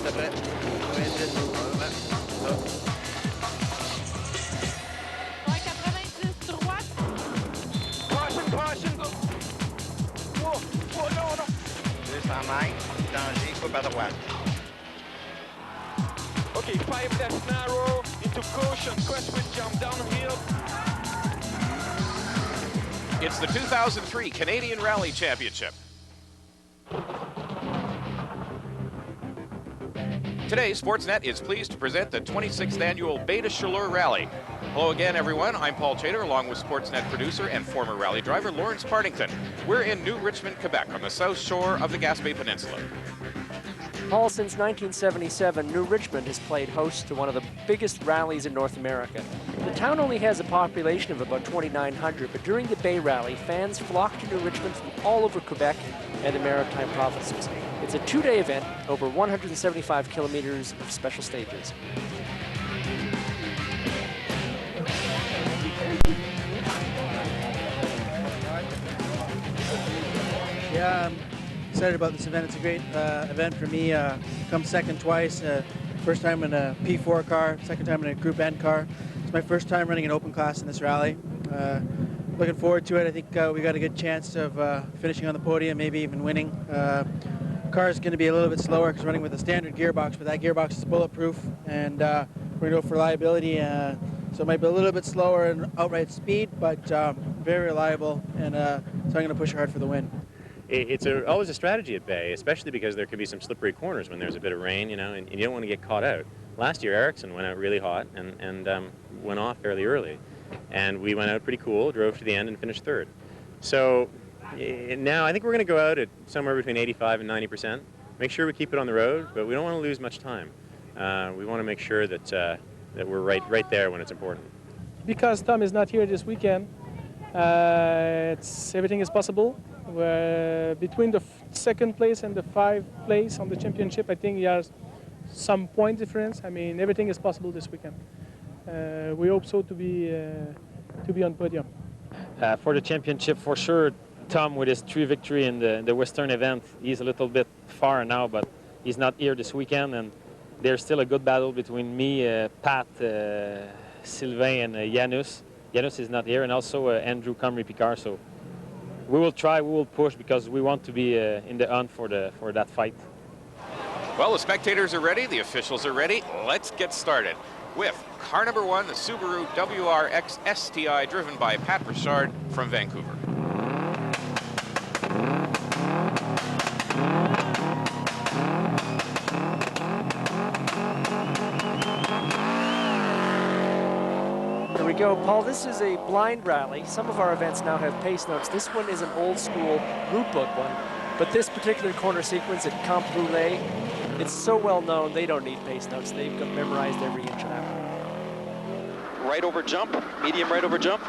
s'il te plaît. 90. Ça. 90 droite. Caution. Oh, non. 200 mètres, danger, coupe à droite. Okay, 5 left narrow, into caution, crosswind jump downhill. It's the 2003 Canadian Rally Championship. Today, Sportsnet is pleased to present the 26th annual Baie de Chaleurs Rally. Hello again, everyone. I'm Paul Chater, along with Sportsnet producer and former rally driver Lawrence Partington. We're in New Richmond, Quebec, on the south shore of the Gaspé Peninsula. Paul, since 1977, New Richmond has played host to one of the biggest rallies in North America. The town only has a population of about 2,900, but during the Baie Rally, fans flock to New Richmond from all over Quebec and the Maritime provinces. It's a two-day event, over 175 kilometers of special stages. Yeah, I'm excited about this event. It's a great event for me. Come second twice. First time in a P4 car, second time in a Group N car. It's my first time running an open class in this rally. Looking forward to it. I think we got a good chance of finishing on the podium, maybe even winning. Car is going to be a little bit slower because running with a standard gearbox, but that gearbox is bulletproof, and we're going to go for reliability. So it might be a little bit slower in outright speed, but very reliable, and so I'm going to push hard for the win. It's always a strategy at Baie, especially because there could be some slippery corners when there's a bit of rain, and you don't want to get caught out. Last year, Ericsson went out really hot and went off fairly early. And we went out pretty cool, drove to the end, and finished third. So now I think we're going to go out at somewhere between 85 and 90%. Make sure we keep it on the road, but we don't want to lose much time. We want to make sure that we're right there when it's important. Because Tom is not here this weekend, everything is possible. Between the second place and the 5th place on the championship, I think he has some point difference. I mean, everything is possible this weekend. We hope so to be on podium. For the championship, for sure, Tom with his 3 victory in the Western event, he's a little bit far now, but he's not here this weekend, and there's still a good battle between me, Pat, Sylvain, and Janus. Janus is not here, and also Andrew Comrie-Picard. So we will try, we will push, because we want to be in the hunt for that fight. Well, the spectators are ready, the officials are ready. Let's get started with car number 1, the Subaru WRX STI, driven by Pat Richard from Vancouver. Here we go, Paul. This is a blind rally. Some of our events now have pace notes. This one is an old school route book one, but this particular corner sequence at Camp Brûlé, it's so well known they don't need pace notes. They've got memorized every inch of that one. Right over jump, medium right over jump.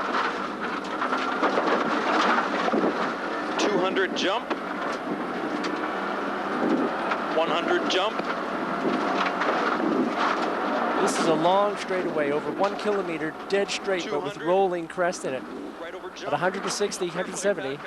200 jump. 100 jump. This is a long straightaway, over 1 kilometer, dead straight, but with rolling crest in it. Right over jump. At 160, 170.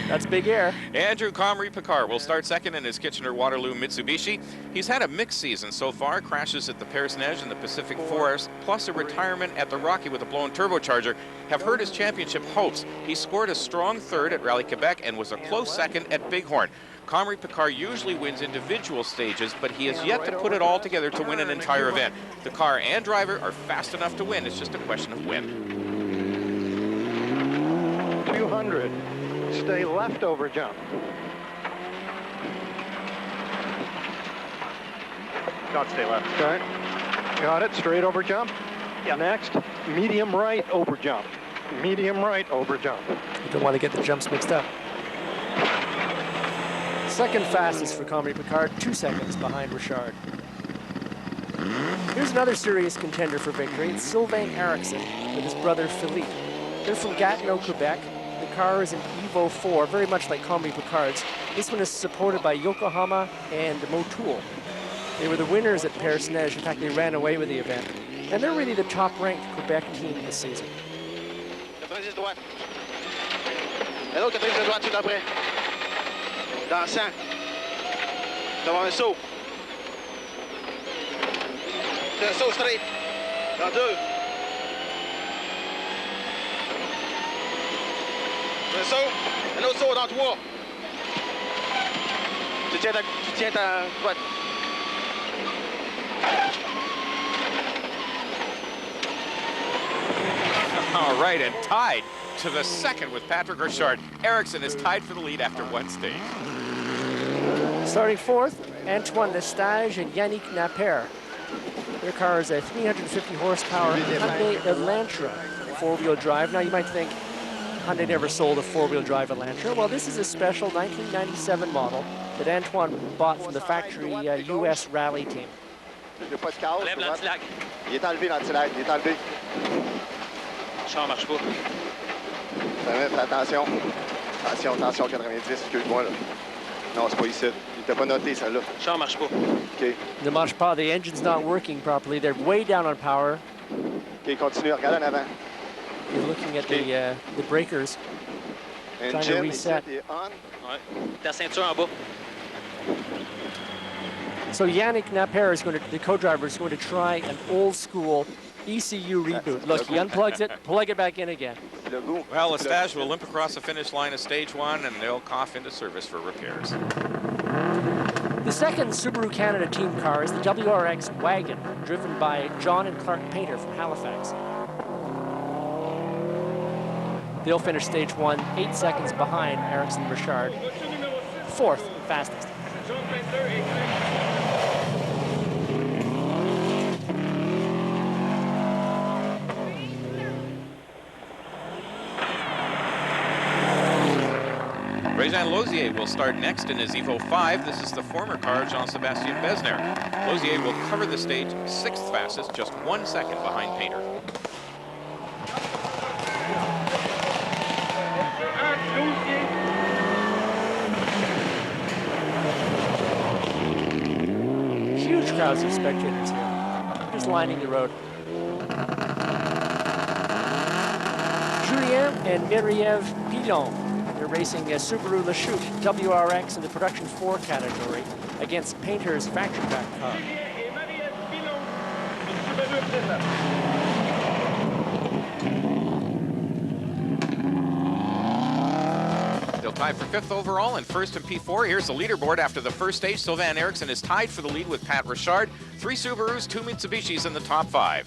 That's big air. Andrew Comrie-Picard will start second in his Kitchener-Waterloo Mitsubishi. He's had a mixed season so far, crashes at the Personnage in the Pacific Forest, plus a retirement at the Rocky with a blown turbocharger, have hurt his championship hopes. He scored a strong third at Rally Quebec and was a close second at Bighorn. Comrie-Picard usually wins individual stages, but he has yet to put it all together to win an entire event. The car and driver are fast enough to win. It's just a question of when. 200. Stay left over jump. Got to stay left. Okay. Got it. Straight over jump. Yeah. Next, medium right over jump. Medium right over jump. You don't want to get the jumps mixed up. Second fastest for Comrie-Picard, 2 seconds behind Richard. Here's another serious contender for victory. It's Sylvain Ericsson with his brother Philippe. They're from Gatineau, Quebec. The car is an Evo 4, very much like Comrie-Picard's. This one is supported by Yokohama and Motul. They were the winners at Personnage. In fact, they ran away with the event. And they're really the top-ranked Quebec team this season. Un autre quatrième de droite tout après. Dans 100. Tu vas avoir un saut. C'est un saut straight. Dans 2. Un saut. Un autre saut dans 3. Tu tiens ta droite. All right, and tied to the second with Patrick Richard. Ericsson is tied for the lead after one stage. Starting fourth, Antoine Lestage and Yannick Naper. Their car is a 350 horsepower Hyundai Elantra four-wheel drive. Now you might think Hyundai never sold a four-wheel drive Elantra. Well, this is a special 1997 model that Antoine bought from the factory US Rally team. Il n'y a pas de chaos. Il est enlevé l'anti-lag. Il est enlevé. Ça marche pas. Fais attention. Attention, 90, excuse-moi. Là. Non, c'est pas ici. Il t'a pas noté, celle-là. Ça marche pas. OK. Ne marche pas. The engine's not working properly. They're way down on power. OK, continue. Regarde en avant. You're looking at the breakers. Trying to reset. Ouais. Ta ceinture en bas. So Yannick Naper is going to, the co-driver is going to try an old school ECU reboot. Look, he unplugs it, plug it back in again. Well, Lestage will limp across the finish line of stage one, and they'll cough into service for repairs. The second Subaru Canada team car is the WRX wagon, driven by John and Clark Painter from Halifax. They'll finish stage one 8 seconds behind Ericsson Richard, fourth fastest. Réjean Lausier will start next in his Evo 5. This is the former car of Jean-Sébastien Besner. Lausier will cover the stage 6th fastest, just 1 second behind Painter. Huge crowds of spectators here, just lining the road. Julien and Myriev Pilon. They're racing a Subaru Lachute WRX in the Production 4 category against Painter's factory back car. They'll tie for 5th overall and first in P4. Here's the leaderboard after the first stage. Sylvain Ericsson is tied for the lead with Pat Richard. 3 Subarus, 2 Mitsubishis in the top 5.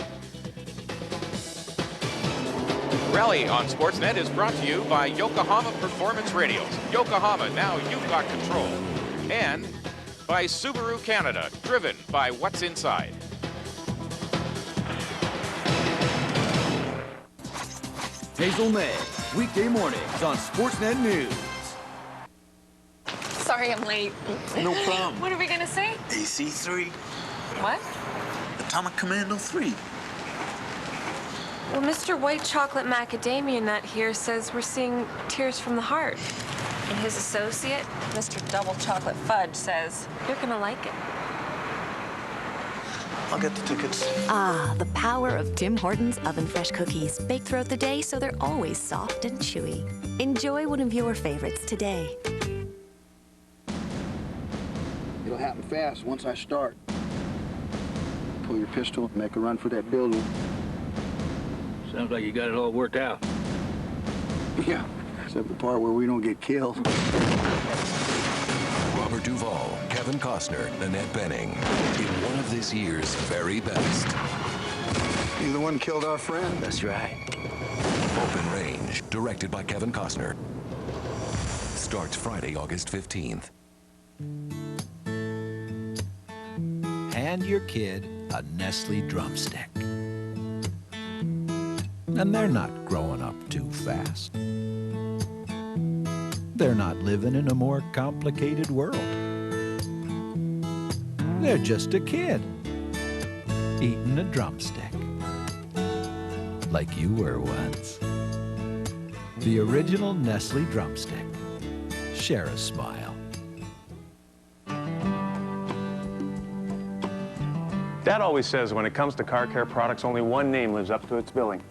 Rally on Sportsnet is brought to you by Yokohama Performance Radials. Yokohama, now you've got control. And by Subaru Canada, driven by what's inside. Hazel May, weekday mornings on Sportsnet News. Sorry I'm late. No problem. What are we gonna say? AC3. What? Atomic Commando 3. Well, Mr. White Chocolate Macadamia Nut here says we're seeing Tears from the Heart. And his associate, Mr. Double Chocolate Fudge, says you're gonna like it. I'll get the tickets. Ah, the power of Tim Hortons Oven Fresh cookies. Baked throughout the day so they're always soft and chewy. Enjoy one of your favorites today. It'll happen fast once I start. Pull your pistol and make a run for that building. Sounds like you got it all worked out. Yeah, except the part where we don't get killed. Robert Duvall, Kevin Costner, Annette Bening, in one of this year's very best. You the one killed our friend? That's right. Open Range, directed by Kevin Costner. Starts Friday, August 15th. Hand your kid a Nestle drumstick. And they're not growing up too fast. They're not living in a more complicated world. They're just a kid eating a drumstick. Like you were once. The original Nestle drumstick. Share a smile. Dad always says when it comes to car care products, only one name lives up to its billing.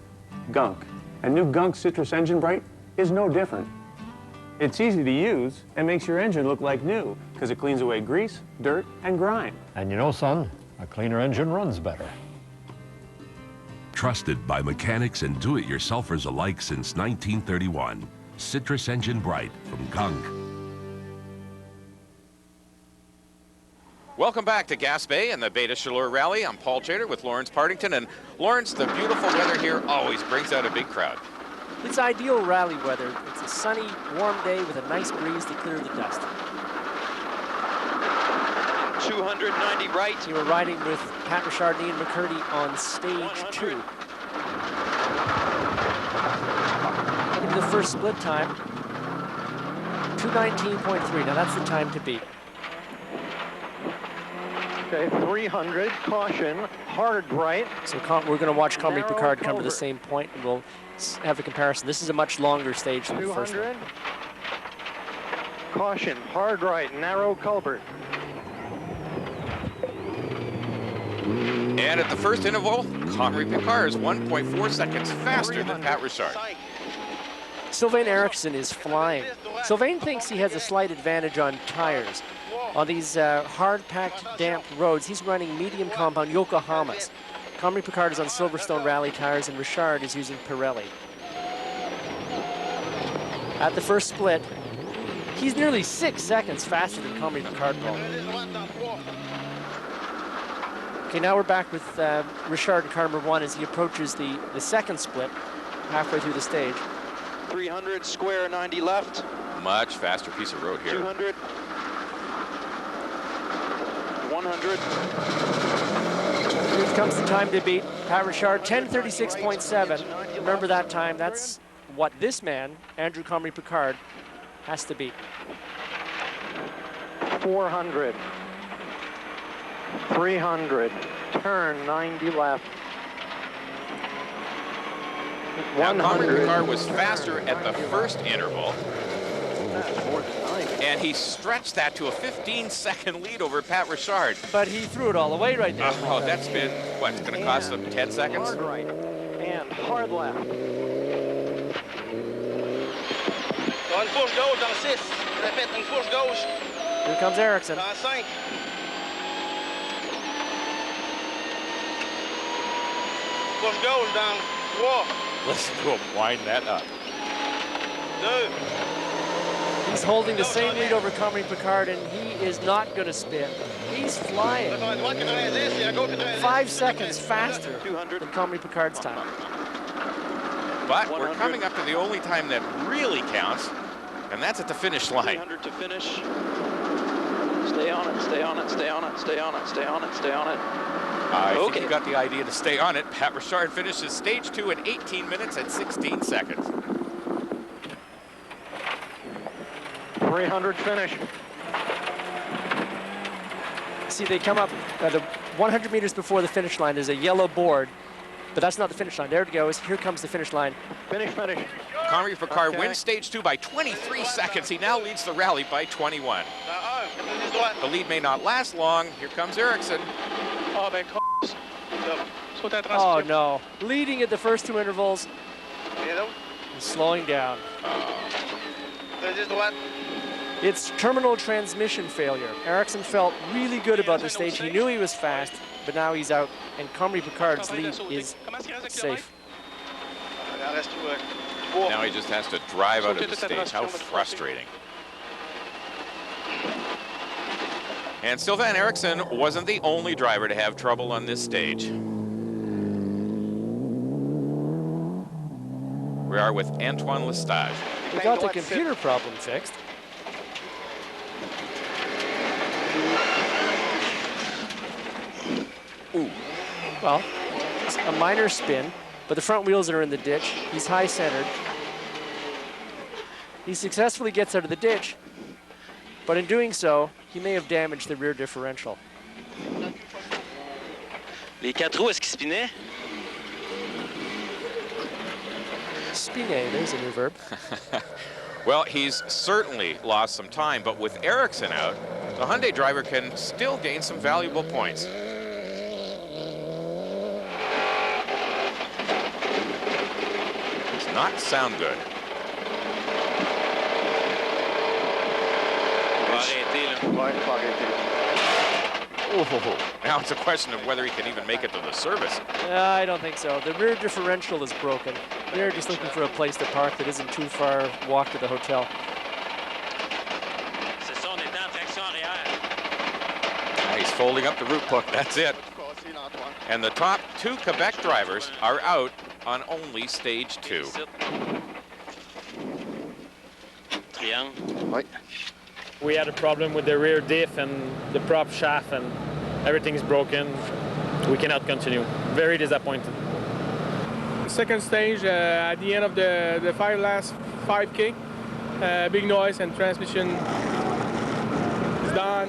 Gunk. And new Gunk Citrus Engine Bright is no different. It's easy to use and makes your engine look like new because it cleans away grease, dirt, and grime. And you know, son, a cleaner engine runs better. Trusted by mechanics and do-it-yourselfers alike since 1931. Citrus Engine Bright from Gunk. Welcome back to Gas Bay and the Baie de Chaleurs Rally. I'm Paul Chater with Lawrence Partington. And Lawrence, the beautiful weather here always brings out a big crowd. It's ideal rally weather. It's a sunny, warm day with a nice breeze to clear the dust. 290 right. You were riding with Pat Richard and Ian McCurdy on stage 2. Look at the first split time. 2:19.3. Now that's the time to beat. Okay, 300, caution, hard right. So we're going to watch Comrie Picard come to the same point, and we'll have a comparison. This is a much longer stage than the first one. Caution, hard right, narrow culvert. And at the first interval, Comrie Picard is 1.4 seconds faster than Pat Richard. Sylvain Eriksson is flying. Sylvain thinks he has a slight advantage on tires. On these hard-packed, damp roads, he's running medium compound Yokohamas. Comrie Picard is on Silverstone Rally tires, and Richard is using Pirelli. At the first split, he's nearly 6 seconds faster than Comrie Picard, Paul. Okay, now we're back with Richard in car number 1 as he approaches the second split, halfway through the stage. 300, square, 90 left. Much faster piece of road here. 200. 100. Here comes the time to beat. Pat Richard, 10:36.7. Remember that time. That's what this man, Andrew Comrie Picard, has to beat. 400. 300. Turn 90 left. Now, Comrie Picard was faster at the first interval. And he stretched that to a 15-second lead over Pat Richard. But he threw it all away right there. Oh, that's been, what, going to cost him 10 seconds? Hard right and hard left. Une fourche gauche dans 6. Répète, une fourche gauche. Here comes Eriksson. Dans 5. Fourche gauche dans 3. Listen to him wind that up. 2. He's holding the same lead over Comrie Picard, and he is not going to spin. He's flying. 5 seconds faster than Comrie Picard's time. But we're coming up to the only time that really counts, and that's at the finish line. 300 to finish. Stay on it, stay on it, stay on it, stay on it, stay on it, stay on it. I think you got the idea to stay on it. Pat Richard finishes stage 2 in 18 minutes and 16 seconds. 300 finish. See, they come up the 100 meters before the finish line. There's a yellow board, but that's not the finish line. There it goes. Here comes the finish line. Finish. Comrie Picard wins stage 2 by 23 seconds. He now leads the rally by 21. The lead may not last long. Here comes Eriksson. Oh, no. Leading at the first 2 intervals and slowing down. It's terminal transmission failure. Eriksson felt really good about the stage. He knew he was fast, but now he's out, and Comrie Picard's lead is safe. Now he just has to drive out of the stage. How frustrating. And Sylvain Eriksson wasn't the only driver to have trouble on this stage. We are with Antoine Lestage. We got the computer problem fixed. Ooh. Well, it's a minor spin, but the front wheels are in the ditch. He's high-centered. He successfully gets out of the ditch, but in doing so, he may have damaged the rear differential. Les 4 roues, est-ce qu'ils spinaient? Spiner, there's a new verb. Well, he's certainly lost some time, but with Eriksson out, the Hyundai driver can still gain some valuable points. Does not sound good. finish. Oh, now it's a question of whether he can even make it to the service. I don't think so. The rear differential is broken. They're just looking for a place to park that isn't too far walk to the hotel. Now he's folding up the root hook. That's it. And the top 2 Quebec drivers are out on only stage 2. We had a problem with the rear diff and the prop shaft, and everything's broken. We cannot continue. Very disappointed. Second stage, at the end of the last 5K, big noise and transmission is done,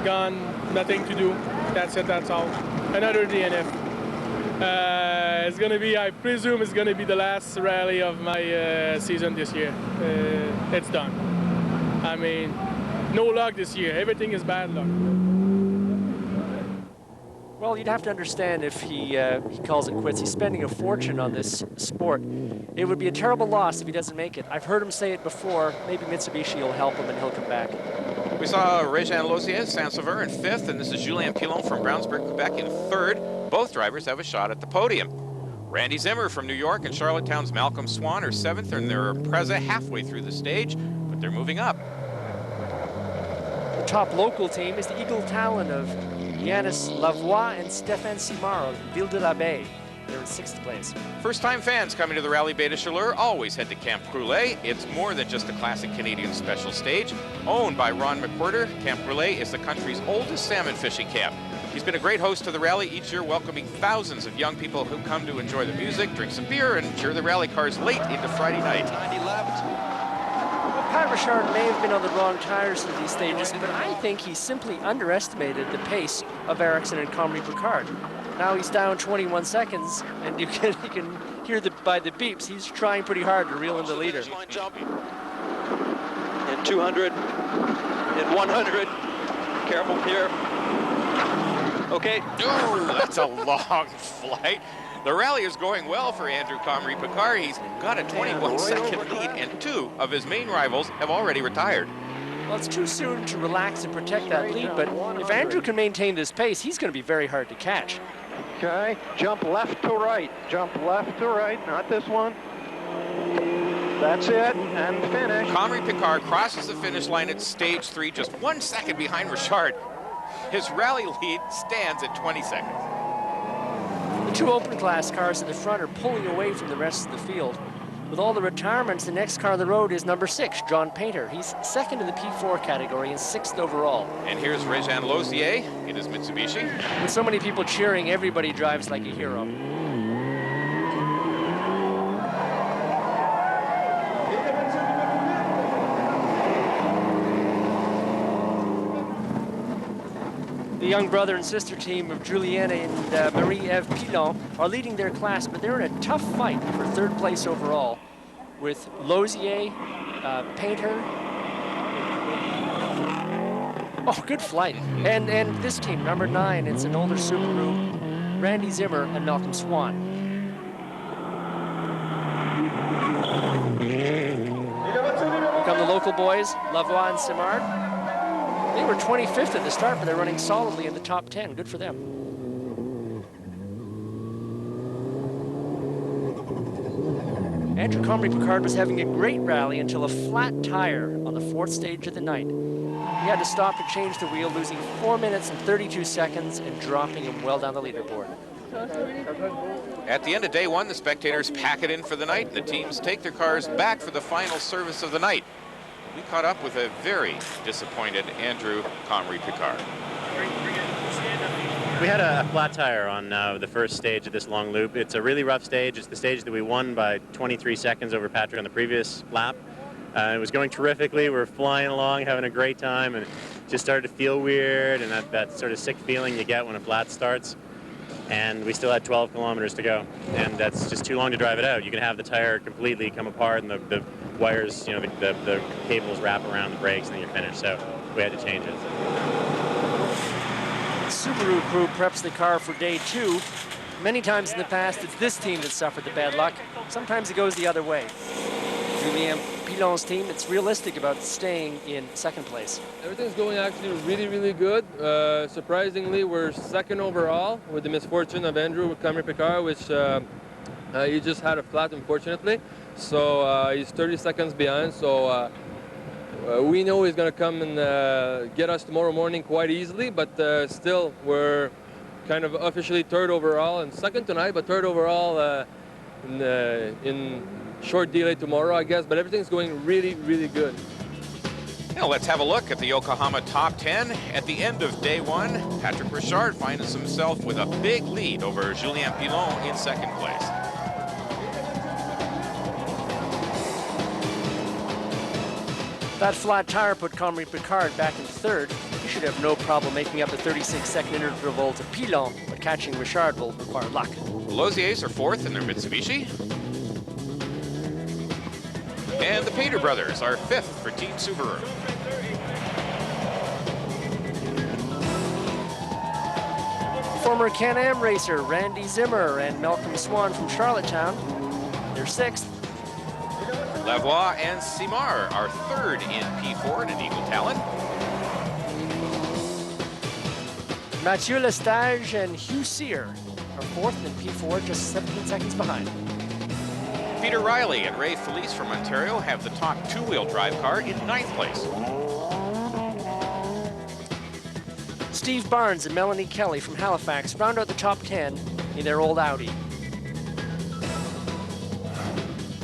gone, nothing to do. That's it, that's all. Another DNF. It's going to be, I presume it's going to be the last rally of my season this year. It's done. I mean, no luck this year. Everything is bad luck. Well, you'd have to understand if he calls it quits. He's spending a fortune on this sport. It would be a terrible loss if he doesn't make it. I've heard him say it before. Maybe Mitsubishi will help him and he'll come back. We saw Régent Lausier, Saint-Sauveur in 5th, and this is Julien Pilon from Brownsburg, Quebec in 3rd. Both drivers have a shot at the podium. Randy Zimmer from New York and Charlottetown's Malcolm Swan are 7th, and they're Preza halfway through the stage, but they're moving up. The top local team is the Eagle Talon of Yanis Lavoie and Stéphane Simard of Ville de la Baie. They're in 6th place. First-time fans coming to the Rally Baie de Chaleurs always head to Camp Brûlé. It's more than just a classic Canadian special stage. Owned by Ron McWhirter, Camp Brûlé is the country's oldest salmon fishing camp. He's been a great host to the rally each year, welcoming thousands of young people who come to enjoy the music, drink some beer, and cheer the rally cars late into Friday night. 90 left. Pat Richard may have been on the wrong tires in these stages, but I think he simply underestimated the pace of Ericsson and Comrie Picard. Now he's down 21 seconds, and you can hear by the beeps, he's trying pretty hard to reel in the leader. In 200, in 100, careful here. Okay. Oh, that's a long flight. The rally is going well for Andrew Comrie Picard. He's got a 21-second lead, and 2 of his main rivals have already retired. Well, it's too soon to relax and protect that lead, but if Andrew can maintain this pace, he's going to be very hard to catch. Okay, jump left to right. Jump left to right, not this one. That's it, and finish. Comrie Picard crosses the finish line at stage 3, just 1 second behind Richard. His rally lead stands at 20 seconds. The 2 open class cars in the front are pulling away from the rest of the field. With all the retirements, the next car on the road is number 6, John Painter. He's 2nd in the P4 category and 6th overall. And here's Régent Lausier in his Mitsubishi. With so many people cheering, everybody drives like a hero. The young brother and sister team of Julienne and Marie-Ève Pilon are leading their class, but they're in a tough fight for 3rd place overall with Lausier, Painter. Oh, good flight. And this team, number 9, it's an older Subaru, Randy Zimmer and Malcolm Swan. Here come the local boys, Lavoie and Simard. They were 25th at the start, but they're running solidly in the top 10. Good for them. Andrew Comrie Picard was having a great rally until a flat tire on the 4th stage of the night. He had to stop to change the wheel, losing 4 minutes and 32 seconds and dropping him well down the leaderboard. At the end of day 1, the spectators pack it in for the night, and the teams take their cars back for the final service of the night. We caught up with a very disappointed Andrew Comrie Picard. We had a flat tire on the first stage of this long loop. It's a really rough stage. It's the stage that we won by 23 seconds over Patrick on the previous lap. It was going terrifically. We were flying along, having a great time, and it just started to feel weird, and that sort of sick feeling you get when a flat starts. And we still had 12 kilometers to go, and that's just too long to drive it out. You can have the tire completely come apart, and the wires, the cables wrap around the brakes, and then you're finished. So we had to change it. The Subaru crew preps the car for day 2. Many times in the past, it's this team that suffered the bad luck. Sometimes it goes the other way. Julien Pilon's team, it's realistic about staying in second place. Everything's going actually really, really good. Surprisingly, we're second overall with the misfortune of Andrew Comrie-Picard, which he just had a flat, unfortunately. So he's 30 seconds behind. So we know he's going to come and get us tomorrow morning quite easily, but still we're kind of officially third overall and second tonight, but third overall in short delay tomorrow, I guess. But everything's going really, really good. Now let's have a look at the Yokohama top 10. At the end of day one, Patrick Richard finds himself with a big lead over Julien Pilon in second place. That flat tire put Comrie-Picard back in third. He should have no problem making up the 36-second interval to Pilon, but catching Richard will require luck. The Loziers are fourth in their Mitsubishi. And the Pater brothers are fifth for Team Subaru. Former Can-Am racer Randy Zimmer and Malcolm Swan from Charlottetown, they're sixth. Lavoie and Simard are third in P4 at an Eagle Talon. Mathieu Lestage and Hugh Sear are fourth in P4, just 17 seconds behind. Peter Riley and Ray Felice from Ontario have the top two-wheel drive car in ninth place. Steve Barnes and Melanie Kelly from Halifax round out the top 10 in their old Audi.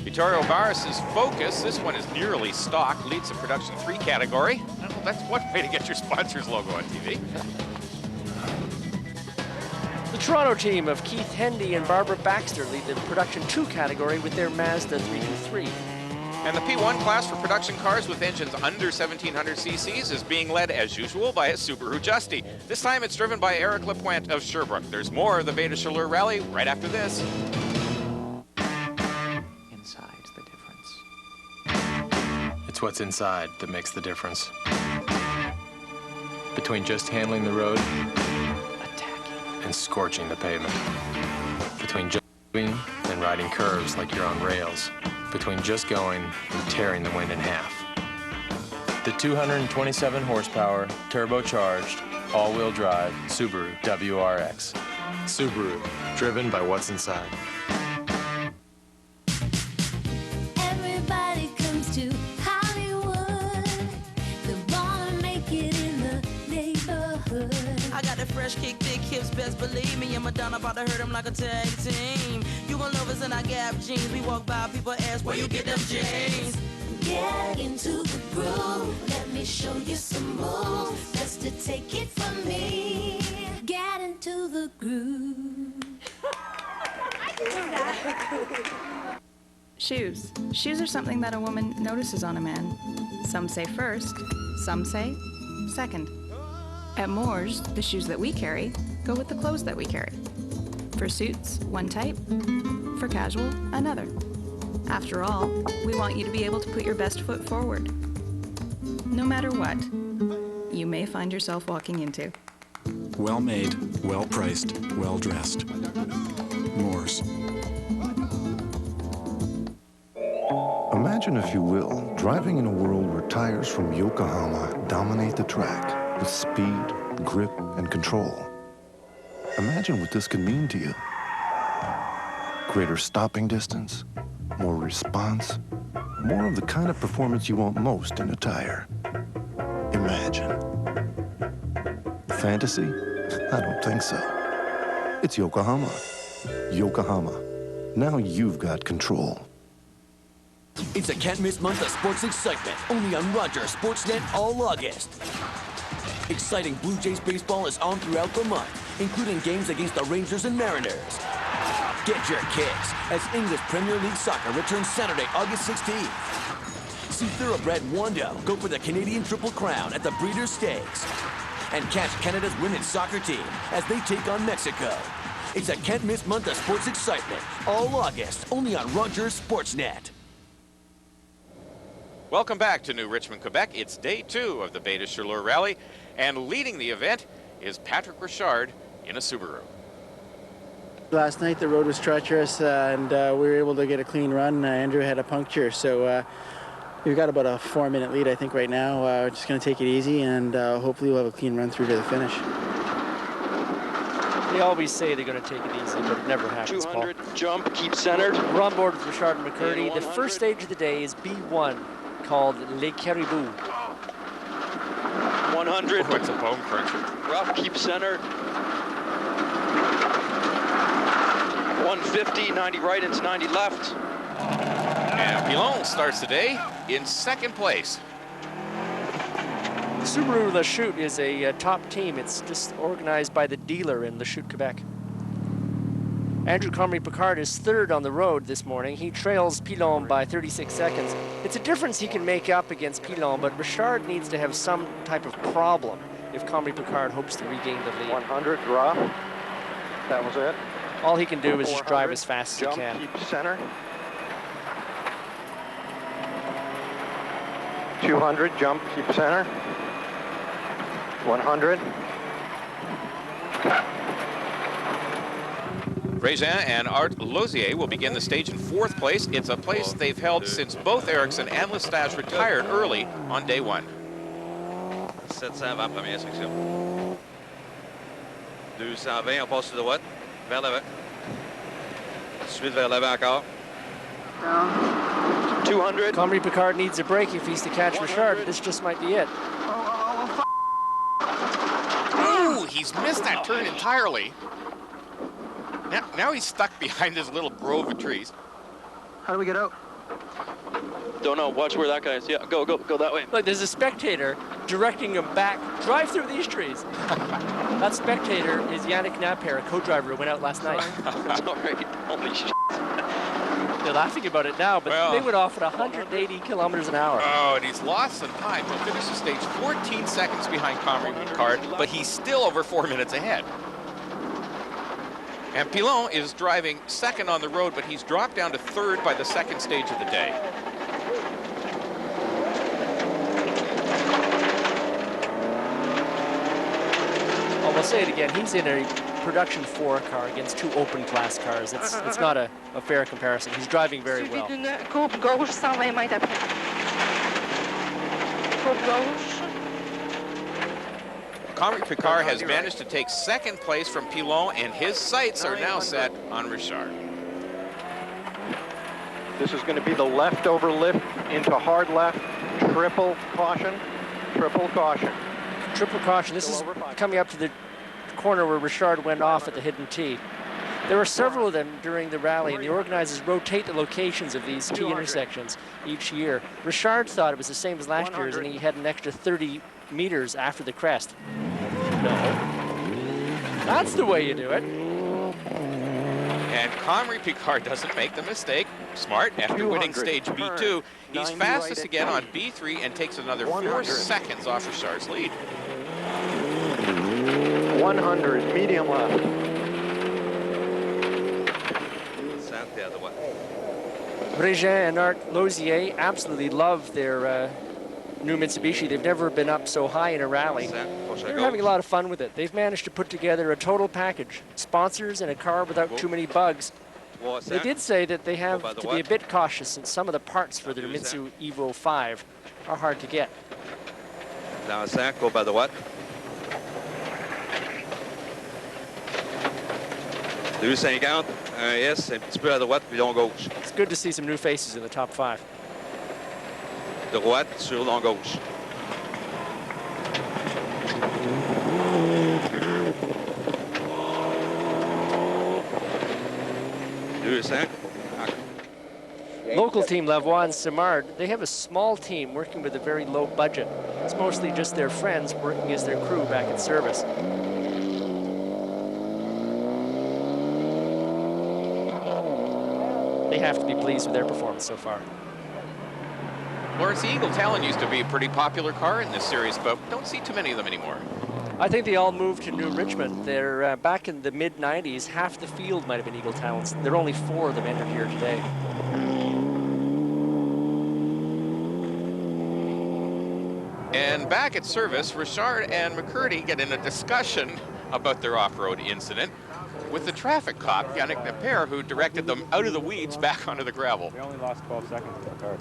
Vittorio Barris's Focus, this one is nearly stock, leads the production 3 category. Well, that's one way to get your sponsor's logo on TV. The Toronto team of Keith Hendy and Barbara Baxter lead the production 2 category with their Mazda 323. And the P1 class for production cars with engines under 1700 cc's is being led, as usual, by a Subaru Justy. This time it's driven by Eric Lapointe of Sherbrooke. There's more of the Baie de Chaleurs Rally right after this. Inside's the difference. It's what's inside that makes the difference. Between just handling the road and scorching the pavement. Between just moving and riding curves like you're on rails. Between just going and tearing the wind in half. The 227 horsepower, turbocharged, all-wheel drive Subaru WRX. Subaru, driven by what's inside. Everybody comes to Hollywood. They wanna make it in the neighborhood. I got the fresh kick, thick hips, best believe me. And Madonna about to hurt them like a tag team. You gon' love us in our Gap jeans. We walk by, people ask where you get them jeans. Get into the groove. Let me show you some moves. Best to take it from me. Get into the groove. I can do that. Shoes. Shoes are something that a woman notices on a man. Some say first, some say second. At Moore's, the shoes that we carry go with the clothes that we carry. For suits, one type. For casual, another. After all, we want you to be able to put your best foot forward. No matter what you may find yourself walking into. Well made, well priced, well dressed. Moore's. Imagine, if you will, driving in a world where tires from Yokohama dominate the track with speed, grip, and control. Imagine what this could mean to you. Greater stopping distance, more response, more of the kind of performance you want most in a tire. Imagine. Fantasy? I don't think so. It's Yokohama. Yokohama. Now you've got control. It's a can't-miss month of sports excitement, only on Rogers Sportsnet all August. Exciting Blue Jays baseball is on throughout the month, including games against the Rangers and Mariners. Get your kicks as English Premier League soccer returns Saturday, August 16th. See thoroughbred Wando go for the Canadian Triple Crown at the Breeders' Stakes. And catch Canada's women's soccer team as they take on Mexico. It's a can't-miss month of sports excitement, all August, only on Rogers Sportsnet. Welcome back to New Richmond, Quebec. It's day 2 of the Baie de Chaleurs Rally, and leading the event is Patrick Richard in a Subaru. Last night the road was treacherous and we were able to get a clean run. Andrew had a puncture, so We've got about a 4-minute lead, I think, right now. We're just going to take it easy, and hopefully we'll have a clean run through to the finish. They always say they're going to take it easy, but it never happens, 200, Paul. jump, keep centered. We're on board with Richard and McCurdy. The first stage of the day is B1, called Les Caribous. 100. Oh, it's a bone cruncher. Rough, keep centered. 150, 90 right into 90 left. And Pilon starts the day in second place. Subaru Lachute is a top team. It's just organized by the dealer in Lachute, Quebec. Andrew Comrie-Picard is third on the road this morning. He trails Pilon by 36 seconds. It's a difference he can make up against Pilon, but Richard needs to have some type of problem if Comrie-Picard hopes to regain the lead. 100 drop. That was it. All he can do is just drive as fast as he can. Keep center. 200, jump, keep center. 100. Régin and Art Lozier will begin the stage in fourth place. It's a place they've held since both Ericsson and Lestage retired early on day one. 720 première section. 220, on passe sur droite, vers l'avant. Suite vers l'avant encore. 200. Comrie-Picard needs a break if he's to catch Richard. This just might be it. Ooh, he's missed that turn entirely. Now he's stuck behind this little grove of trees. How do we get out? Don't know. Watch where that guy is. Yeah, go that way. Look, there's a spectator directing him back. Drive through these trees. That spectator is Yannick Naper, a co-driver who went out last night. All right. Holy shit. They're laughing about it now, but they went off at 180 kilometers an hour. Oh, and he's lost some time. He'll finish the stage 14 seconds behind Comrie-Picard, but he's still over 4 minutes ahead. And Pilon is driving second on the road, but he's dropped down to third by the second stage of the day. Well, we'll say it again. He's in a production 4 car against 2 open class cars. It's not a fair comparison. He's driving very well. Courbe gauche, 120 mètres après. Courbe gauche. Comrie-Picard has managed to take second place from Pilon, and his sights are now set on Richard. This is going to be the leftover lift into hard left, triple caution, triple caution. Triple caution. This is coming up to the corner where Richard went off at the hidden T. There were several of them during the rally, and the organizers rotate the locations of these T intersections each year. Richard thought it was the same as last year's, and he had an extra 30 meters after the crest. No. That's the way you do it. And Comrie-Picard doesn't make the mistake. Smart, after winning stage B2, he's fastest again on B3 and takes another 4 seconds off Richard's lead. 100, medium left. Régin and Art Lozier absolutely love their new Mitsubishi. They've never been up so high in a rally. They're having a lot of fun with it. They've managed to put together a total package. Sponsors and a car without too many bugs. They did say that they have to be a bit cautious since some of the parts for their Mitsu Evo 5 are hard to get. Dans 5, courbe à droite. 250, un S, un petit peu à droite, puis long gauche. It's good to see some new faces in the top 5. Droite sur long gauche. Local team Lavoie and Simard, they have a small team working with a very low budget. It's mostly just their friends working as their crew back in service. They have to be pleased with their performance so far. Lawrence, the Eagle Talon used to be a pretty popular car in this series, but don't see too many of them anymore. I think they all moved to New Richmond. They're back in the mid-90s. Half the field might have been Eagle Talons. There are only 4 of them entered here today. And back at service, Richard and McCurdy get in a discussion about their off-road incident with the traffic cop, Yannick Naper, who directed them out of the weeds back onto the gravel. We only lost 12 seconds in the car.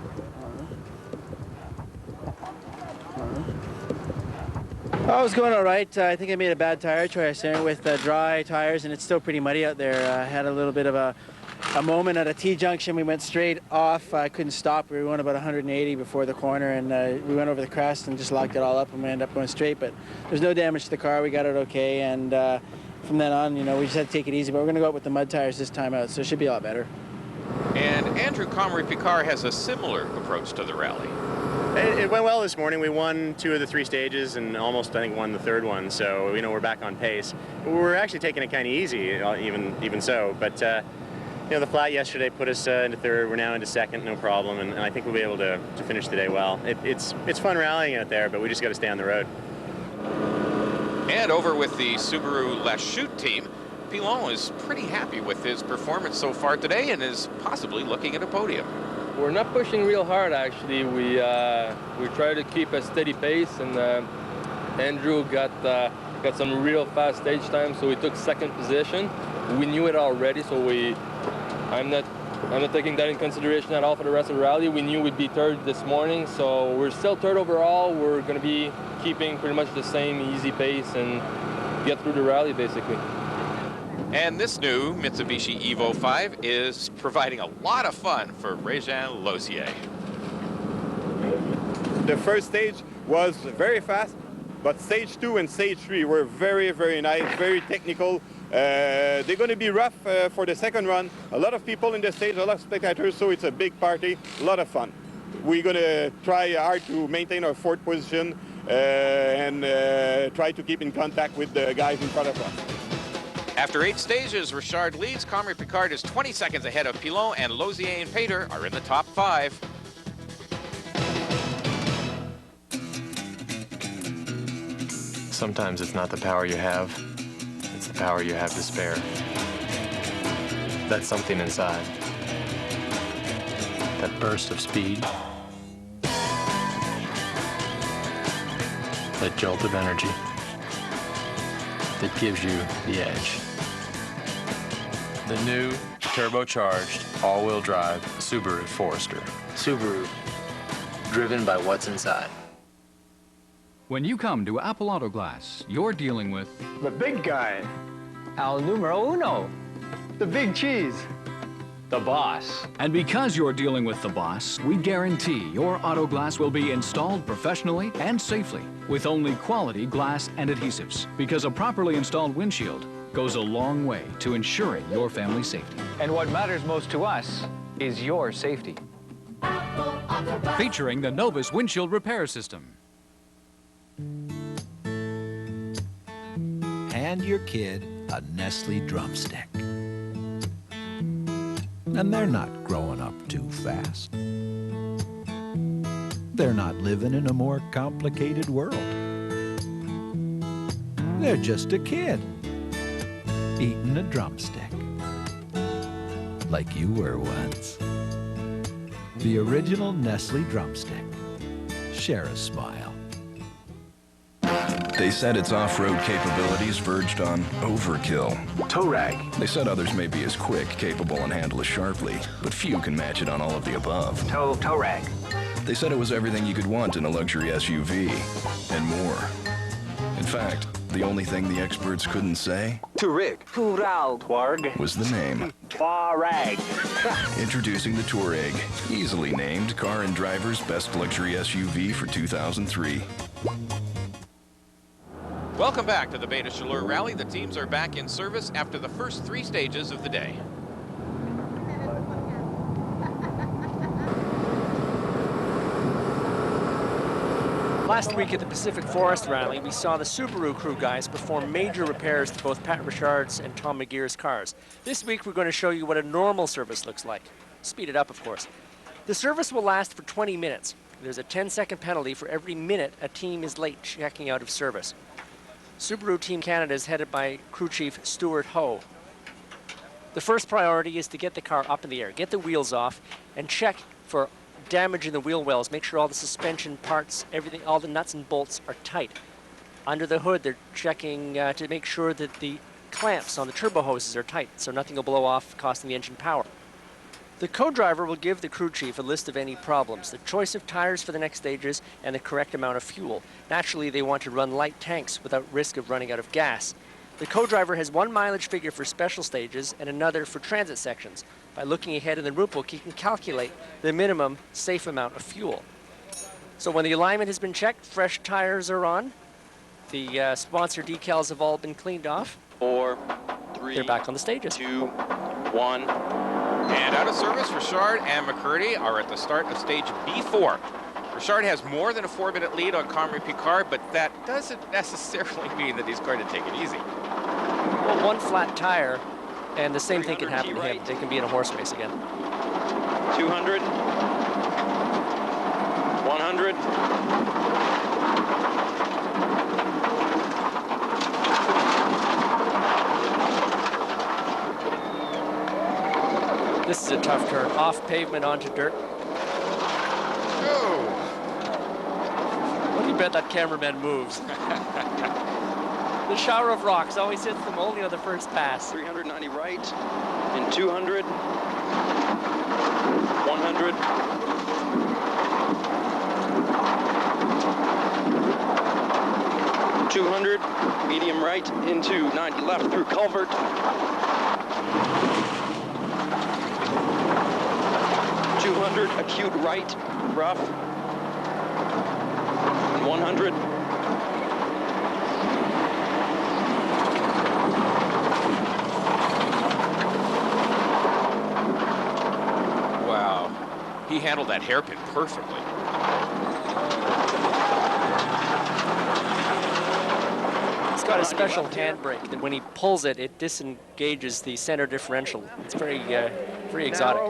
Oh, I was going all right. I think I made a bad tire choice there with dry tires, and it's still pretty muddy out there. I had a little bit of a moment at a T-junction. We went straight off. I couldn't stop. We were going about 180 before the corner, and we went over the crest and just locked it all up, and we ended up going straight. But there's no damage to the car. We got it okay, and from then on, you know, we just had to take it easy. But we're going to go out with the mud tires this time out, so it should be a lot better. And Andrew Comrie-Picard has a similar approach to the rally. It went well this morning. We won 2 of the 3 stages and almost, I think, won the 3rd one. So, you know, we're back on pace. We're actually taking it kind of easy, even so. But, you know, the flat yesterday put us into 3rd. We're now into 2nd, no problem. And I think we'll be able to finish today well. It's fun rallying out there, but we just got to stay on the road. And over with the Subaru Lachute team, Pilon is pretty happy with his performance so far today and is possibly looking at a podium. We're not pushing real hard, actually. We try to keep a steady pace, and Andrew got some real fast stage time, so we took 2nd position. We knew it already, so I'm not taking that in consideration at all for the rest of the rally. We knew we'd be 3rd this morning, so we're still 3rd overall. We're going to be keeping pretty much the same easy pace and get through the rally, basically. And this new Mitsubishi Evo 5 is providing a lot of fun for Régin Lausier. The first stage was very fast, but stage 2 and stage 3 were very, very nice, very technical. They're going to be rough for the 2nd run. A lot of people in the stage, a lot of spectators, so it's a big party, a lot of fun. We're going to try hard to maintain our 4th position and try to keep in contact with the guys in front of us. After 8 stages, Richard leads. Comrie-Picard is 20 seconds ahead of Pilon, and Lausier and Pater are in the top 5. Sometimes it's not the power you have, it's the power you have to spare. That's something inside. That burst of speed. That jolt of energy. That gives you the edge. The new, turbocharged, all-wheel drive Subaru Forester. Subaru, driven by what's inside. When you come to Apple Auto Glass, you're dealing with the big guy, el numero uno, the big cheese, the boss. And because you're dealing with the boss, we guarantee your auto glass will be installed professionally and safely with only quality glass and adhesives. Because a properly installed windshield goes a long way to ensuring your family's safety. And what matters most to us is your safety. Featuring the Novus Windshield Repair System. Hand your kid a Nestle drumstick. And they're not growing up too fast. They're not living in a more complicated world. They're just a kid, eating a drumstick. Like you were once. The original Nestle drumstick. Share a smile. They said its off-road capabilities verged on overkill. Tow rag. They said others may be as quick, capable, and handle as sharply, but few can match it on all of the above. Tow rag. They said it was everything you could want in a luxury SUV, and more. In fact, the only thing the experts couldn't say was the name. Touareg. Introducing the Touareg, easily named Car and Driver's Best Luxury SUV for 2003. Welcome back to the Baie Chaleurs Rally. The teams are back in service after the first 3 stages of the day. Last week at the Pacific Forest Rally, we saw the Subaru crew guys perform major repairs to both Pat Richard's and Tom McGear's cars. This week, we're going to show you what a normal service looks like. Speed it up, of course. The service will last for 20 minutes. There's a 10-second penalty for every minute a team is late checking out of service. Subaru Team Canada is headed by crew chief Stuart Ho. The first priority is to get the car up in the air, get the wheels off, and check for damage in the wheel wells. Make sure all the suspension parts, everything, all the nuts and bolts are tight. Under the hood, they're checking to make sure that the clamps on the turbo hoses are tight, so nothing will blow off, costing the engine power. The co-driver will give the crew chief a list of any problems, the choice of tires for the next stages, and the correct amount of fuel. Naturally, they want to run light tanks without risk of running out of gas. The co-driver has one mileage figure for special stages and another for transit sections. By looking ahead in the route book, he can calculate the minimum safe amount of fuel. So when the alignment has been checked, fresh tires are on. The sponsor decals have all been cleaned off. 4, 3, they're back on the stages. 2, 1. And out of service, Richard and McCurdy are at the start of stage B4. Richard has more than a 4-minute lead on Comrie Picard, but that doesn't necessarily mean that he's going to take it easy. Well, one flat tire, and the same thing can happen to him. They can be in a horse race again. 200. 100. This is a tough turn. Off pavement onto dirt. Oh! What do you bet that cameraman moves? The shower of rocks always hits them only on the first pass. 390 right. And 200. 100. 200, medium right into 90 left through culvert. 200, acute right, rough. 100. Wow, he handled that hairpin perfectly. It's got a special handbrake that when he pulls it, it disengages the center differential. It's very exotic.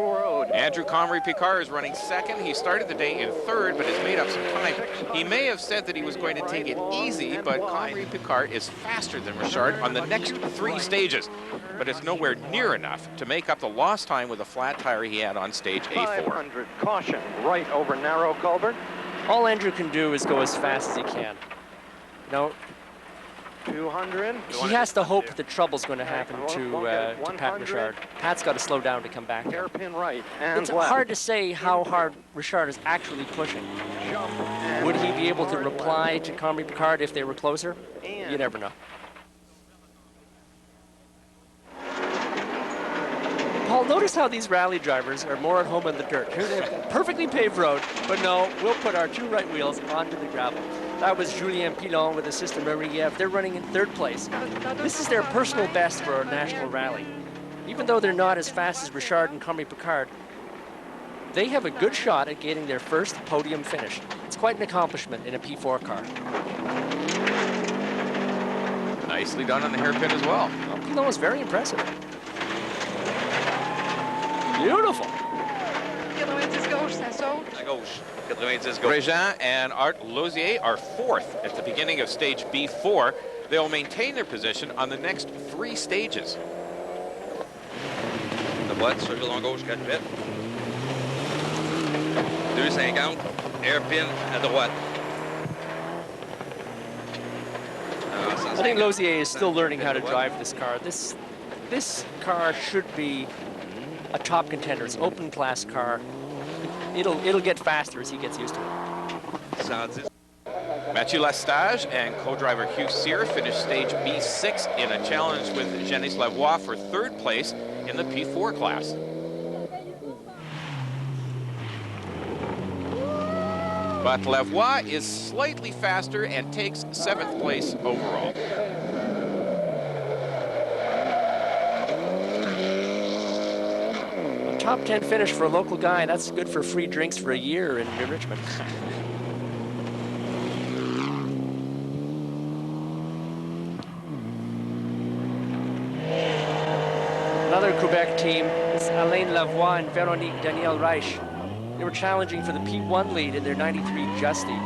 Andrew Comrie Picard is running second. He started the day in third, but has made up some time. He may have said that he was going to take it easy, but Comrie Picard is faster than Richard on the next 3 stages. But it's nowhere near enough to make up the lost time with a flat tire he had on stage A4. 500, caution, right over narrow culvert. All Andrew can do is go as fast as he can. No. 200. He has to hope that trouble's going to happen to Pat Richard. Pat's got to slow down to come back. Hairpin right and it's left. hard to say how hard Richard is actually pushing. Would he be able to reply to Comrie Picard if they were closer? You never know. Paul, notice how these rally drivers are more at home in the dirt. Here they have a perfectly paved road, but no, we'll put our 2 right wheels onto the gravel. That was Julien Pilon with his sister Marie-Ève. They're running in 3rd place. This is their personal best for a national rally. Even though they're not as fast as Richard and Comrie Picard, they have a good shot at getting their first podium finish. It's quite an accomplishment in a P4 car. Nicely done on the hairpin as well. Well, Pilon was very impressive. Beautiful. Grosjean and Art Lozier are 4th at the beginning of stage B4. They'll maintain their position on the next 3 stages. De droite, sur en gauche, 4 mètres. 250, hairpin à droite. I think Lozier is still learning how to drive this car. This car should be a top contender. It's an open class car. It'll get faster as he gets used to it. Mathieu Lestage and co-driver Hugh Cyr finished stage B6 in a challenge with Janice Lavoie for 3rd place in the P4 class. But Lavoie is slightly faster and takes 7th place overall. A top 10 finish for a local guy, that's good for free drinks for a year in Richmond. Another Quebec team is Alain Lavoie and Véronique Danielle Reich. They were challenging for the P1 lead in their 93 Justy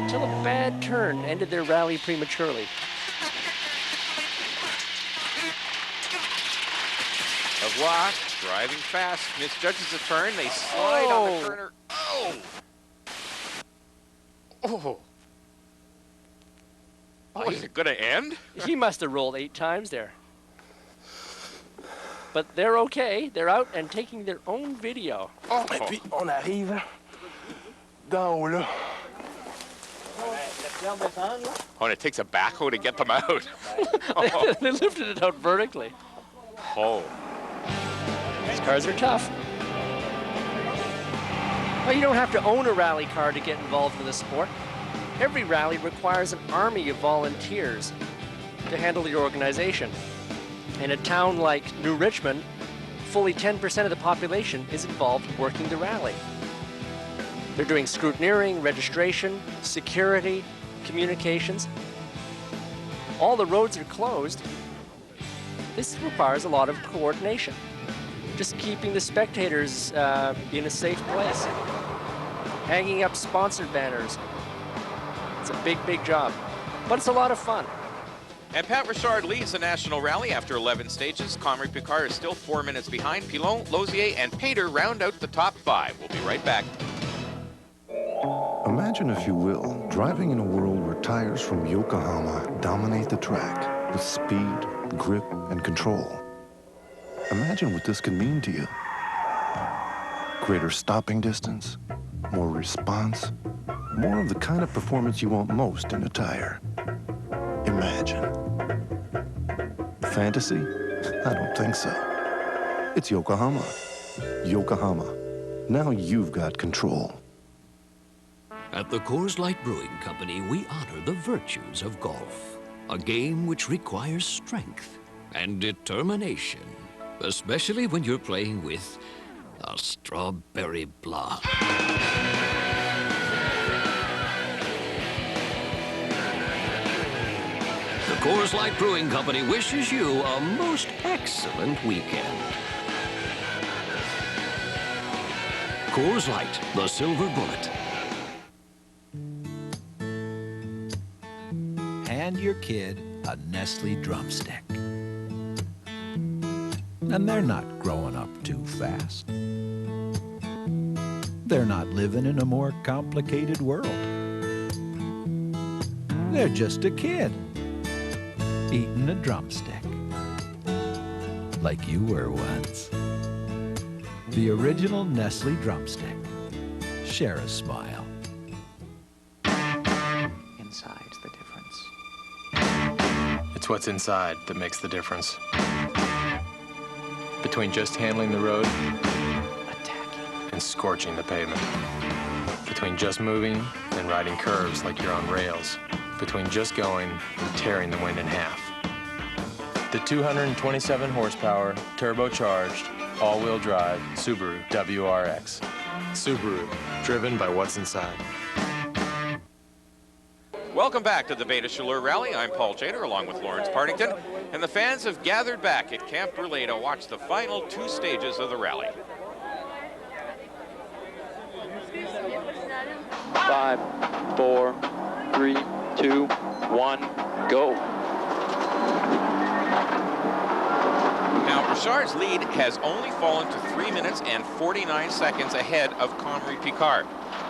until a bad turn ended their rally prematurely. Lavoie driving fast, misjudges the turn. They slide on the corner. Oh! Oh! Oh, is it going to end? He must have rolled 8 times there. but they're okay. They're out and taking their own video. Oh, et puis on arrive d'en haut là. Oh, and it takes a backhoe to get them out. They lifted it out vertically. Oh. These cars are tough. Well, you don't have to own a rally car to get involved in the sport. Every rally requires an army of volunteers to handle the organization. In a town like New Richmond, fully 10% of the population is involved working the rally. They're doing scrutineering, registration, security, communications. All the roads are closed. This requires a lot of coordination. Just keeping the spectators in a safe place. Hanging up sponsored banners. It's a big, big job, but it's a lot of fun. And Pat Richard leads the national rally after 11 stages. Comrie Picard is still 4 minutes behind. Pilon, Lozier, and Painter round out the top 5. We'll be right back. Imagine, if you will, driving in a world where tires from Yokohama dominate the track with speed, grip, and control. Imagine what this could mean to you. Greater stopping distance, more response, more of the kind of performance you want most in a tire. Imagine. Fantasy? I don't think so. It's Yokohama. Yokohama. Now you've got control. At the Coors Light Brewing Company, we honor the virtues of golf, a game which requires strength and determination, especially when you're playing with a strawberry blob. The Coors Light Brewing Company wishes you a most excellent weekend. Coors Light, the silver bullet. Hand your kid a Nestle drumstick. And they're not growing up too fast. They're not living in a more complicated world. They're just a kid eating a drumstick. Like you were once. The original Nestle drumstick. Share a smile. Inside's the difference. It's what's inside that makes the difference. Between just handling the road, attacking, and scorching the pavement. Between just moving and riding curves like you're on rails. Between just going and tearing the wind in half. The 227 horsepower, turbocharged, all-wheel drive Subaru WRX. Subaru, driven by what's inside. Welcome back to the Baie Chaleurs Rally. I'm Paul Chater along with Lawrence Partington. And the fans have gathered back at Camp Brûlé to watch the final 2 stages of the rally. 5, 4, 3, 2, 1, go. Now, Richard's lead has only fallen to 3 minutes and 49 seconds ahead of Comrie Picard.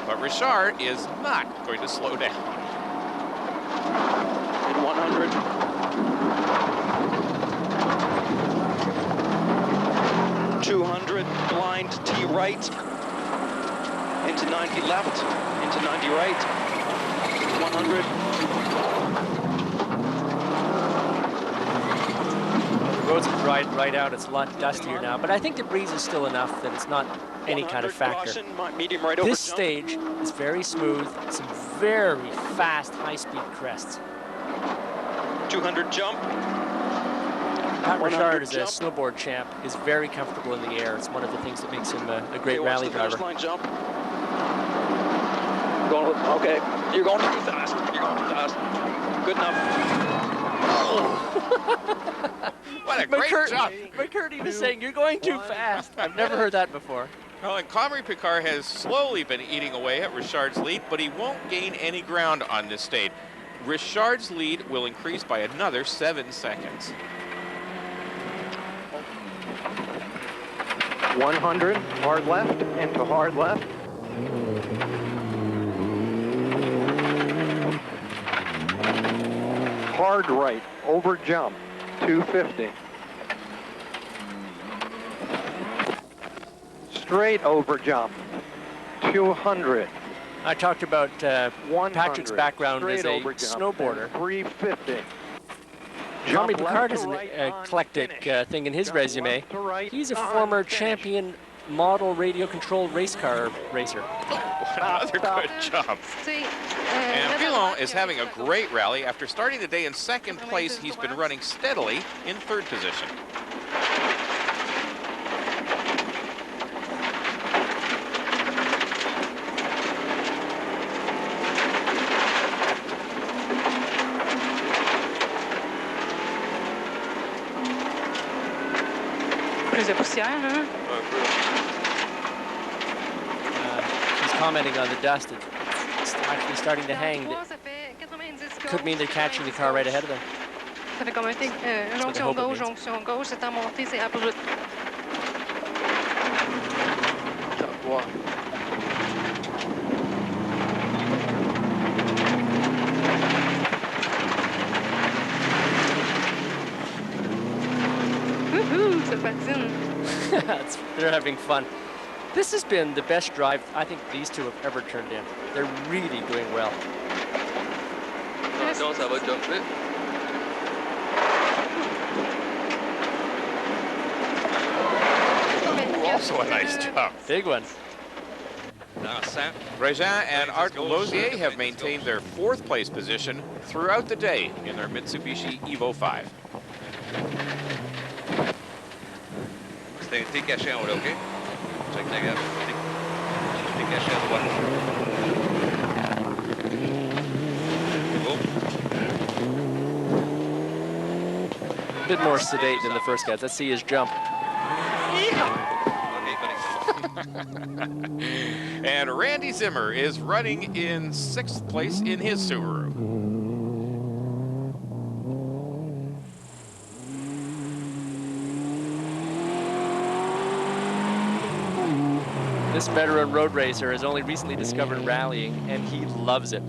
But Richard is not going to slow down. In 100. 200, blind T right. Into 90 left, into 90 right. 100. The roads have dried right out. It's a lot dustier now, but I think the breeze is still enough that it's not any kind of factor. Caution, medium right over This jump. stage is very smooth, some very fast, high-speed crests. 200 jump. Pat 100 Richard is a jump. snowboard champ, is very comfortable in the air. It's one of the things that makes him a great Okay, watch rally the finish driver. line jump. Okay, you're going too fast. You're going too fast. Good enough. What a great jump. McCurdy was saying, you're going too fast. I've never heard that before. Well, and Comrie Picard has slowly been eating away at Richard's lead, but he won't gain any ground on this stage. Richard's lead will increase by another 7 seconds. 100, hard left, into hard left. Hard right, over jump, 250. straight over jump. 200. I talked about Patrick's background as a over jump, snowboarder. 350. Tommy Jump Picard left has to an right eclectic thing in his Jump resume. left to right He's a on former finish. champion model radio-controlled race car racer. Another good jump. And Pilon is having a great rally. After starting the day in second place, he's been running steadily in third position. Plus de poussière, hein? He's commenting on the dust. It's actually starting to hang. Could mean they're catching the car right ahead of them. Ça fait comme un jonction gauche, c'est en montée, c'est abrupt. Woohoo, ça patine. They're having fun. This has been the best drive I think these two have ever turned in. They're really doing well. Attention, ça va jumper. Also a nice jump. Big one. Grosjean and Art Lozier have maintained their fourth place position throughout the day in their Mitsubishi Evo 5. T'es caché en haut là, OK? Check la gaffe. T'es caché à droite. A bit more sedate than the first guys. Let's see his jump. And Randy Zimmer is running in sixth place in his Subaru. This veteran road racer has only recently discovered rallying, and he loves it.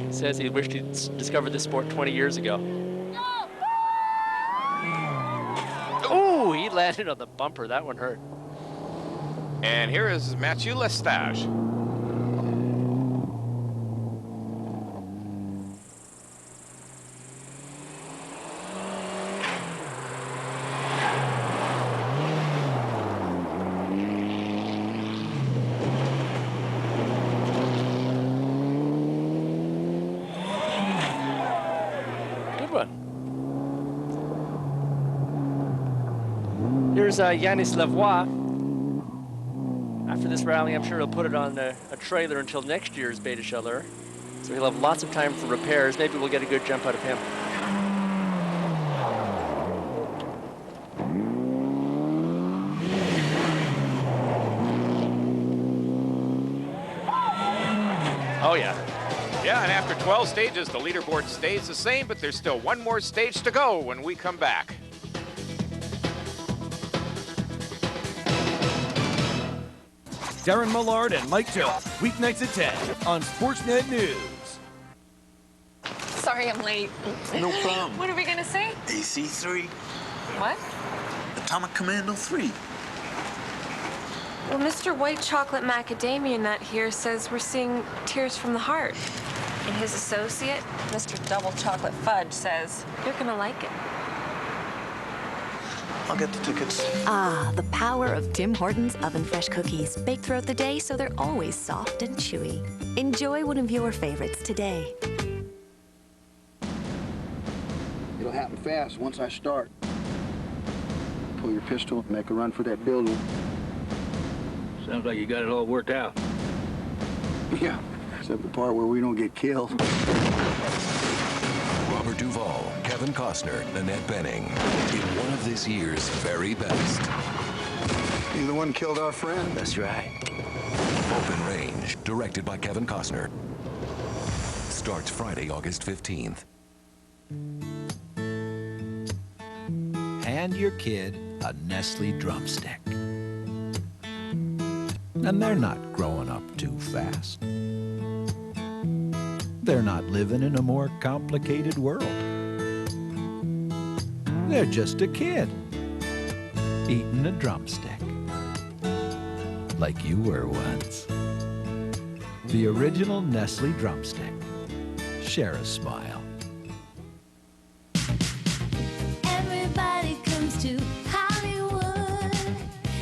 He says he wished he'd discovered this sport 20 years ago. Oh, he landed on the bumper. That one hurt. And here is Mathieu Lestage. Good one. Here's Yanis Lavoie. After this rally, I'm sure he'll put it on a trailer until next year's Baie de Chaleurs. So he'll have lots of time for repairs. Maybe we'll get a good jump out of him. Oh, yeah. Yeah, and after 12 stages, the leaderboard stays the same, but there's still one more stage to go when we come back. Darren Millard and Mike Joe, weeknights at 10 on Sportsnet News. Sorry I'm late. No problem. What are we gonna say? AC-3, What? Atomic Commando 3. Well, Mr. White Chocolate Macadamia Nut here says we're seeing Tears from the Heart. And his associate, Mr. Double Chocolate Fudge, says you're gonna like it. I'll get the tickets. Ah, the power of Tim Hortons Oven Fresh cookies. Baked throughout the day so they're always soft and chewy. Enjoy one of your favorites today. It'll happen fast once I start. Pull your pistol and make a run for that building. Sounds like you got it all worked out. Yeah, except the part where we don't get killed. Robert Duvall, Kevin Costner, Annette Bening, in one of this year's very best. You're the one who killed our friend. That's right. Open Range, directed by Kevin Costner. Starts Friday, August 15th. Hand your kid a Nestle drumstick. And they're not growing up too fast. They're not living in a more complicated world. They're just a kid eating a drumstick. like you were once. The original Nestle drumstick. Share a smile. Everybody comes to Hollywood.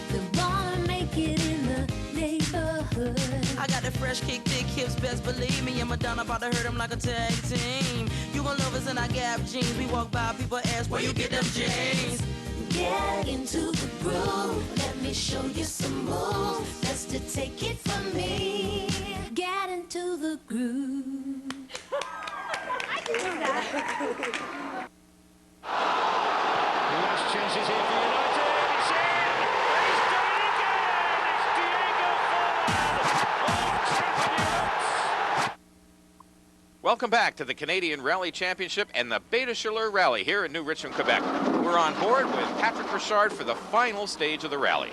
They wanna make it in the neighborhood. I got the fresh kick, thick hips, best believe me. And Madonna about to hurt him like a tag team. You gon' love us in our Gap jeans. We walk by, people ask where you get them jeans. Get into the groove. Let me show you some moves. Best to take it from me. Get into the groove. I can do that. Last chances here for United. It's in! He's done it again! It's Diego Forlán of champions! Welcome back to the Canadian Rally Championship and the Baie de Chaleurs Rally here in New Richmond, Quebec. We're on board with Patrick Richard for the final stage of the rally.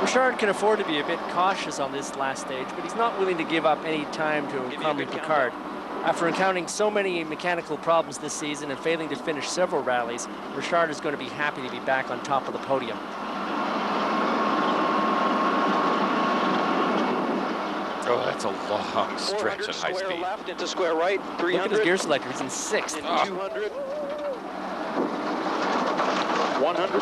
Richard can afford to be a bit cautious on this last stage, but he's not willing to give up any time to Comrie Picard. After encountering so many mechanical problems this season and failing to finish several rallies, Richard is going to be happy to be back on top of the podium. Oh, that's a long stretch at high square speed. left into square right, 300. Look at his gear selector, he's in 6th. 200. 100.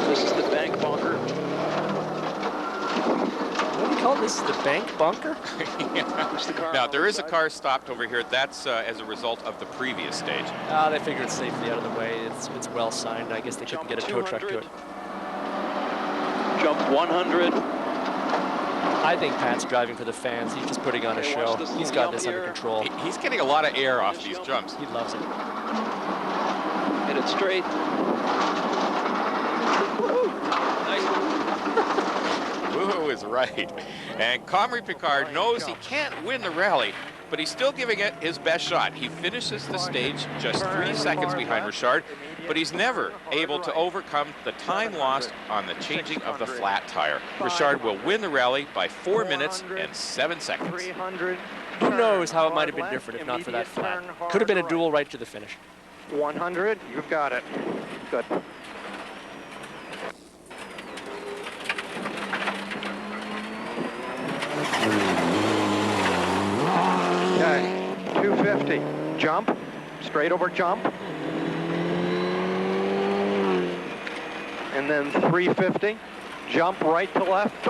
This is the bank bunker. What do you call this? The bank bunker? Yeah. Now, there is a car stopped over here. That's as a result of the previous stage. They figured it's safely out of the way. It's well signed. I guess they couldn't get a tow truck to it. Jump 100. I think Pat's driving for the fans. He's just putting on a show. He's got this under control. He's getting a lot of air off these jumps. He loves it. Hit it straight. Woo is right. And Comrie Picard knows he can't win the rally, but he's still giving it his best shot. He finishes the stage just 3 seconds behind Richard, but he's never able to overcome the time lost on the changing of the flat tire. Richard will win the rally by 4 minutes and 7 seconds. 300. Who knows how it might have been different if not for that flat. Could have been a duel right to the finish. 100, you've got it. Good. Okay, 250. Jump, straight over jump. And then 350. Jump right to left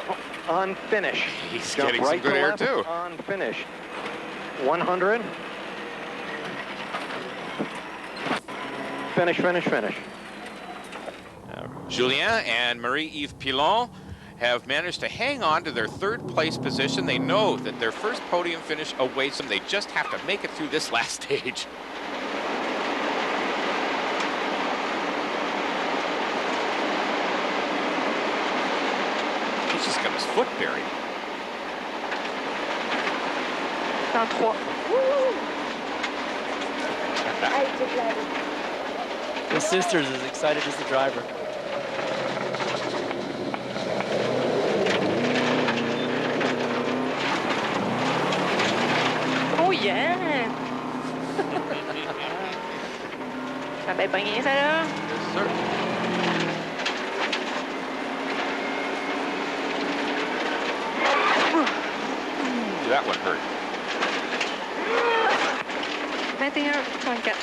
on finish. He's jump getting right some good to air left too. On finish. 100. Finish, finish, finish. Julien and Marie-Yves Pilon have managed to hang on to their 3rd place position. They know that their first podium finish awaits them. They just have to make it through this last stage. He's just got his foot buried. Dans 3. His sister's as excited as the driver. Oh yeah! Ça va bien, ça là? Yes, sir. That one hurt. 21-34.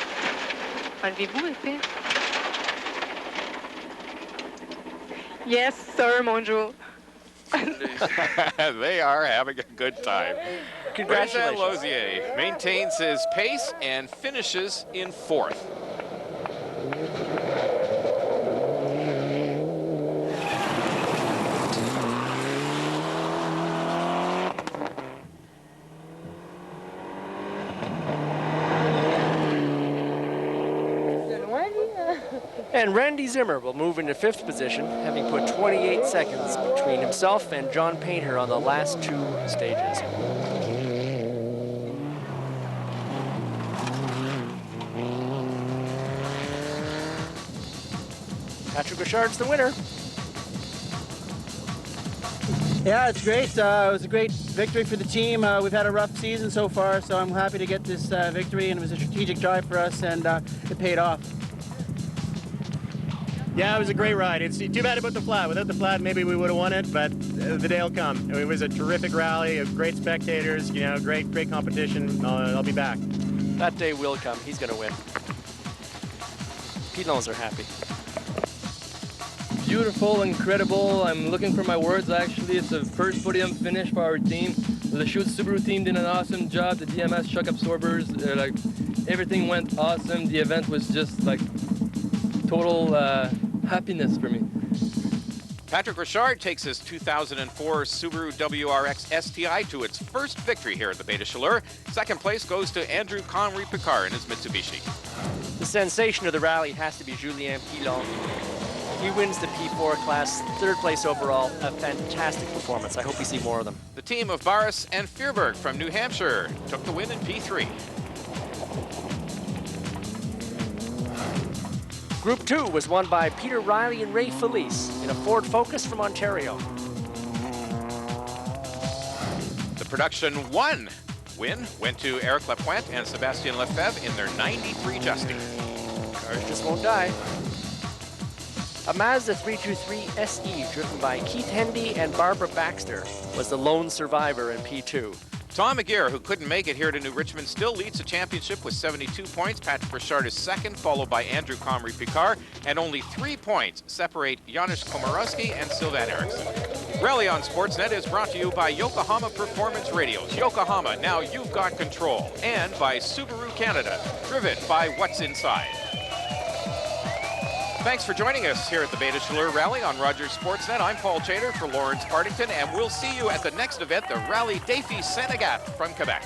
Enlevez-vous, épée. Yes, sir, mon Joe. They are having a good time. Congratulations. Lozier maintains his pace and finishes in 4th. And Randy Zimmer will move into 5th position, having put 28 seconds between himself and John Painter on the last 2 stages. Patrick Richard's the winner. Yeah, it's great. It was a great victory for the team. We've had a rough season so far, so I'm happy to get this victory, and it was a strategic drive for us, and it paid off. Yeah, it was a great ride. It's too bad about the flat. Without the flat, maybe we would have won it, but the day will come. It was a terrific rally, great spectators, you know, great competition. I'll be back. That day will come. He's going to win. Pilons are happy. Beautiful, incredible. I'm looking for my words, actually. It's the first podium finish for our team. The Schutz Subaru team did an awesome job. The DMS shock absorbers, like, everything went awesome. The event was just like total happiness for me. Patrick Richard takes his 2004 Subaru WRX STI to its first victory here at the Baie de Chaleurs. Second place goes to Andrew Conry Picard in his Mitsubishi. The sensation of the rally has to be Julien Pilon. He wins the P4 class, third place overall. A fantastic performance. I hope we see more of them. The team of Barris and Fearberg from New Hampshire took the win in P3. Group 2 was won by Peter Riley and Ray Felice in a Ford Focus from Ontario. The Production 1 win went to Eric Lapointe and Sebastien Lefebvre in their 93 Justy. Cars just won't die. A Mazda 323 SE driven by Keith Hendy and Barbara Baxter was the lone survivor in P2. Tom McGear, who couldn't make it here to New Richmond, still leads the championship with 72 points. Patrick Richard is second, followed by Andrew Comrie Picard, and only 3 points separate Janusz Komorowski and Sylvain Eriksson. Rally on Sportsnet is brought to you by Yokohama Performance Radios. Yokohama, now you've got control. And by Subaru Canada, driven by what's inside. Thanks for joining us here at the Baie de Chaleurs Rally on Rogers Sportsnet. I'm Paul Chater for Lawrence Partington, and we'll see you at the next event, the Rally Défi Sénégat from Quebec.